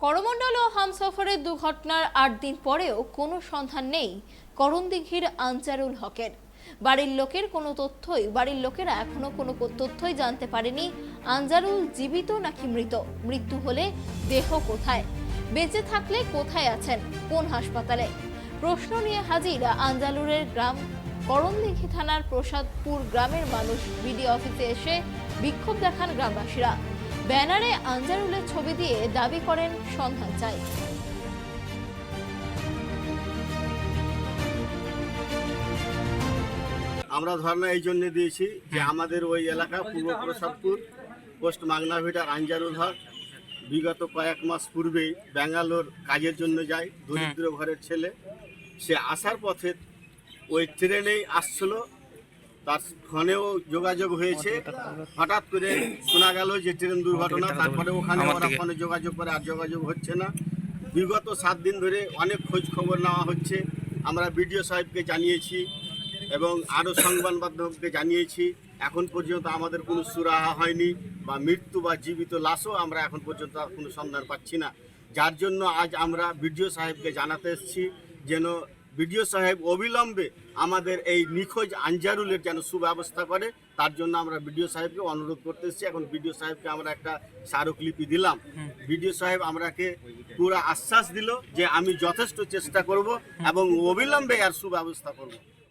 করমণ্ডল ও হামসফরের দুর্ঘটনার ৮ দিন পরেও কোনো সন্ধান নেই করণদিঘির আনজারুল হকের। বাড়ির লোকেরা এখনো কোনো তথ্যই জানতে পারেনি আনজারুল জীবিত নাকি মৃত। মৃত্যু হলে দেহ কোথায়, বেঁচে থাকলে কোথায় আছেন, কোন হাসপাতালে? প্রশ্ন নিয়ে হাজির আনজারুলের গ্রাম। করণদিঘি থানার প্রসাদপুর গ্রামের মানুষ বিডি অফিসে এসে বিক্ষোভ দেখান গ্রামবাসীরা। ব্যানারে আনজারুলের ছবি দিয়ে দাবি করেন সন্ধান চাই। আমরা ধর্ণা এই জন্য দিয়েছি যে আমাদের ওই এলাকা পূর্ব প্রসাদপুর পোস্ট মাগনাভিটার আনজারুল হক বিগত কয়েক মাস পূর্বেই ব্যাঙ্গালোর কাজের জন্য যায়, দরিদ্র ঘরের ছেলে। সে আসার পথে ওই ট্রেনেই আসছিল, তার ফোনেও যোগাযোগ হয়েছে। হঠাৎ করে শোনা গেল যে ট্রেন দুর্ঘটনা, তারপরে ওখানে ওরা ফোনে যোগাযোগ করে, আর যোগাযোগ হচ্ছে না। বিগত 7 দিন ধরে অনেক খোঁজ খবর নেওয়া হচ্ছে। আমরা বিডিও সাহেবকে জানিয়েছি এবং আরও সংবাদ মাধ্যমকে জানিয়েছি। এখন পর্যন্ত আমাদের কোনো সুরাহা হয়নি, বা মৃত্যু বা জীবিত লাশও আমরা এখন পর্যন্ত কোনো সন্ধান পাচ্ছি না। যার জন্য আজ আমরা বিডিও সাহেবকে জানাতে এসেছি যেন বিডিও সাহেব অবিলম্বে আমাদের এই নিখোঁজ আনজারুলের যেন সুব্যবস্থা করে। তার জন্য আমরা বিডিও সাহেবকে অনুরোধ করতে এসেছি। এখন বিডিও সাহেবকে আমরা একটা স্মারকলিপি দিলাম। বিডিও সাহেব আমরাকে পুরো আশ্বাস দিল যে আমি যথেষ্ট চেষ্টা করব এবং অবিলম্বে এর সুব্যবস্থা করব।